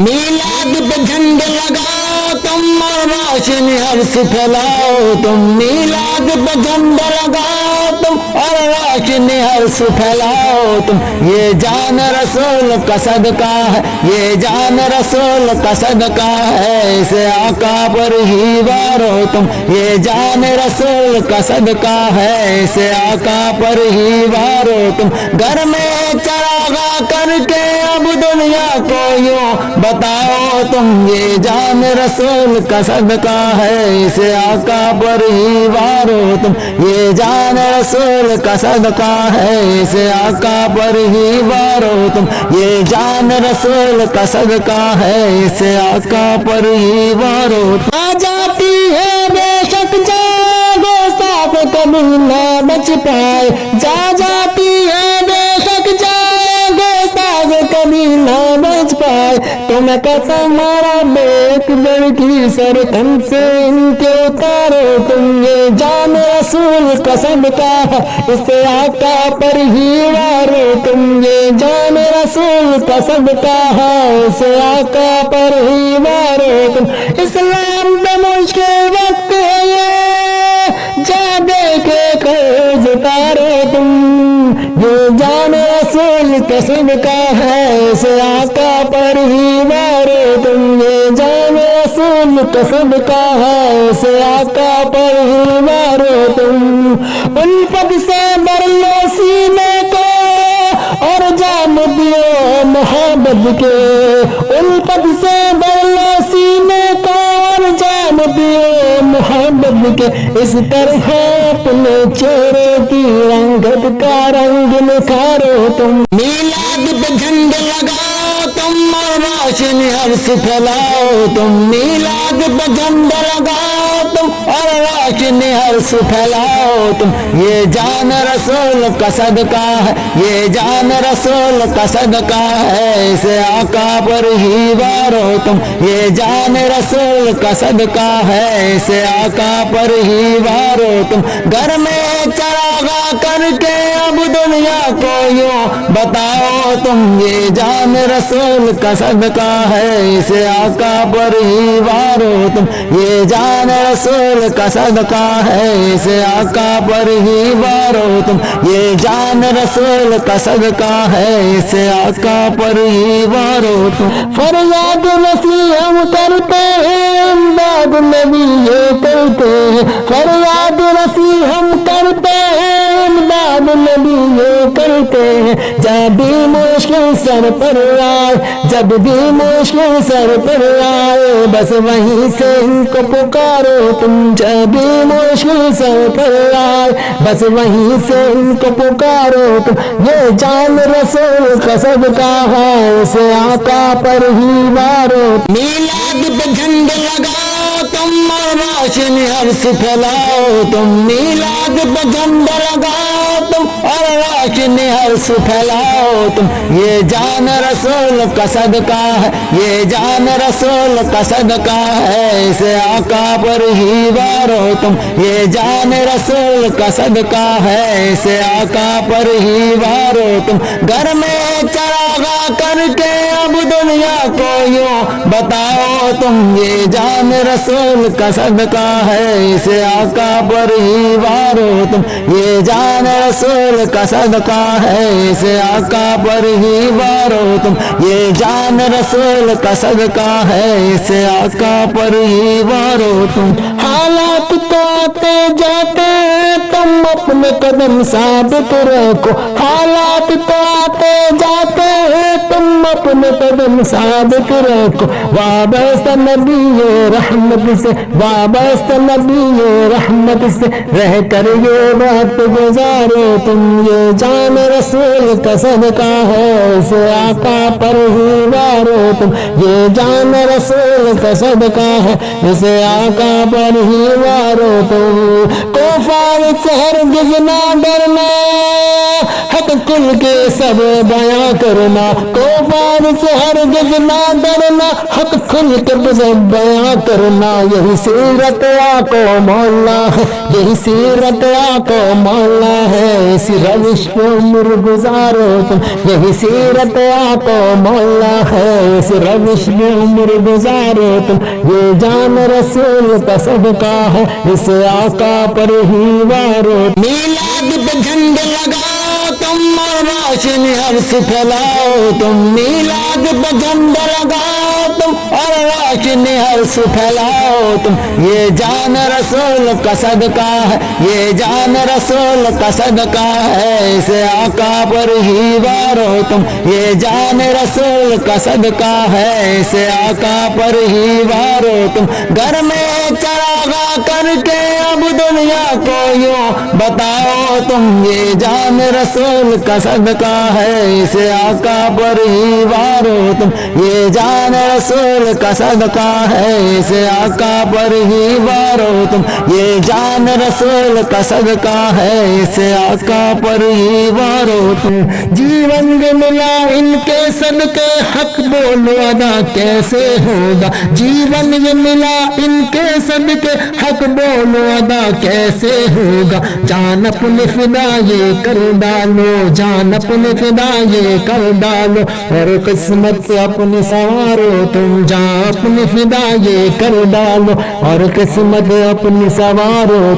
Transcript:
میلاد پہ جھنڈے لگاؤ تم اور روشنی عرش پھیلاؤ تم، میلاد پہ جھنڈے لگاؤ تم اور روشنی عرش پھیلاؤ تم، یہ جان رسول کا صدقہ ہے، یہ جان رسول کا صدقہ ہے، اسے آقا پر ہی وارو تم، یہ جان رسول کا صدقہ ہے، اسے آقا پر ہی وارو تم، گھر میں چراغا کر کے اب دنیا کو یوں بتاؤ تم، یہ جان رسول کا صدقہ ہے، اسے آقا پر ہی وارو تم، یہ جان رسول کا صدقہ ہے، اسے آقا پر ہی وارو تم، یہ جان رسول کا صدقہ ہے، اسے آقا پر ہی وارو تم۔ آ جاتی ہے بے شک جاگو صاف کبھی نہ بچ پائے، جا جاتی ہے بے شک جاگو صاف کبھی نہ بچ پائے، تمہیں قسم مارا بیک بر کی سر تن سے ان کے اتارو تم، یہ جان رسول کا صدقہ ہے، اسے آقا پر ہی وارو تم، یہ جان رسول کا صدقہ ہے، اسے آقا پر ہی وارو تم، اسلام میں مشکل وقت ہے یہ، جا دے کے قرض اتارو تم، یہ جان رسول کا صدقہ ہے، اسے آقا پر ہی وارو تم، یہ جان رسول کا صدقہ ہے، اسے آقا پر ہی وارو تم، الفت سے بھر لو سینے کو اور جام دیو محبت کے، الفت سے بھر لو سینے کو اور جام دیو محبت کے، اس طرح اپنے چہرے کی رنگت کا رنگ نکھارو تم، میلاد پہ جھنڈے لگاؤ تم اور روشنی عرش پھیلاؤ تم، میلاد پہ جھنڈے لگاؤ تم اور روشنی عرش پھیلاؤ تم، یہ جان رسول کا صدقہ ہے، یہ جان رسول کا صدقہ ہے، اسے آقا پر ہی وارو تم، یہ جان رسول کا صدقہ ہے، اسے آقا پر ہی وارو تم، گھر میں چراغا کر کے اب دنیا کو یوں بتاؤ تم، یہ جان رسول کا صدقہ ہے، اسے آقا پر ہی وارو تم، یہ جان رسول کا صدقہ ہے، اسے آقا پر ہی وارو تم، یہ جان رسول کا صدقہ ہے، اسے آقا پر ہی وارو تم، فریاد نصیحت ہم کرتے ہیں، امداد نبی یہ کرتے ہیں، فریاد نصیحت ہم کرتے ہیں، امداد نبی یہ کرتے ہیں، جب بھی مشکل سر پر آئے، جب بھی مشکل سر پر آئے، بس وہیں سے ان کو پکارو تم، جب بھی مشکل سر پر آئے، بس وہیں سے ان کو پکارو تم، یہ جان رسول کا صدقہ ہے، اسے آقا پر ہی وارو، میلاد پہ جھنڈے لگاؤ تم اور روشنی عرش پھیلاؤ تم، میلاد پہ جھنڈے لگاؤ تم اور روشنی عرش پھیلاؤ تم، یہ جان رسول کا صدقہ ہے، یہ جان رسول کا صدقہ ہے، اسے آقا پر ہی وارو تم، یہ جان رسول کا صدقہ ہے، اسے آقا پر ہی وارو تم، گھر میں چراغا کر کے اب دنیا کو یوں بتاؤ تم، یہ جان رسول کا صدقہ ہے، اسے آقا پر ہی وارو تم، یہ جان رسول کا صدقہ ہے، اسے آقا پر ہی وارو تم، یہ جان رسول کا صدقہ ہے، اسے آقا پر ہی وارو تم، حالات تو آتے جاتے ہیں تم اپنے قدم ثابت رکھو، حالات تو آتے جاتے ہیں تم اپنے قدم ثابت رکھو، وابستہ نبی رحمت سے، وابستہ نبی رحمت سے رہ کر یہ وقت گزارو تم، یہ جان رسول کا صدقہ ہے، اسے آقا پر ہی وارو تم، یہ جان رسول کا صدقہ ہے، اسے آقا پر ہی وارو تم، کفار سے ہرگز نہ ڈرنا، حق کل کے سب بیاں کرنا، کوفار سے ہرگز نہ ڈرنا، حق کھل کے بیاں کرنا، یہی سیرت آقا مولا ہے، یہی سیرت آقا مولا ہے، اسی روش پہ عمر گزارو تم، یہی سیرت آقا مولا ہے، اسی روش پہ عمر گزارو تم، یہ جان رسول کا صدقہ ہے، اس آقا پر ہی وارو، میلاد پہ جھنڈے لگاؤ تم اور روشنی عرش پھیلاؤ تم، میلاد پہ جھنڈے لگاؤ تم اور روشنی عرش پھیلاؤ تم، یہ جان رسول کا صدقہ ہے، یہ جان رسول کا صدقہ ہے، اس آقا پر ہی وارو تم، یہ جان رسول کا صدقہ ہے، اس آقا پر ہی وارو تم، گھر میں چراغا کر کے اب دنیا کو یوں بتاؤ تم، یہ جان رسول کا صدقہ ہے، اس آقا پر ہی وارو تم، یہ جان رسول کا صدقہ ہے، اس آقا پر ہی وارو تم، یہ جان رسول کا صدقہ ہے، اس آقا پر ہی وارو تم، جیون جو ملا ان کے صدقے، حق بولو ادا کیسے ہوگا، جیون یہ ملا ان کے صدقے، حق بولو ادا کیسے ہوگا، جان اپنی فدا یہ کر ڈالو، جان اپنی فدا یہ کر ڈالو، اور قسمت اپنی سوارو تم، جان اپنی فدا یہ کر ڈالو اور قسمت اپنی سوارو تم۔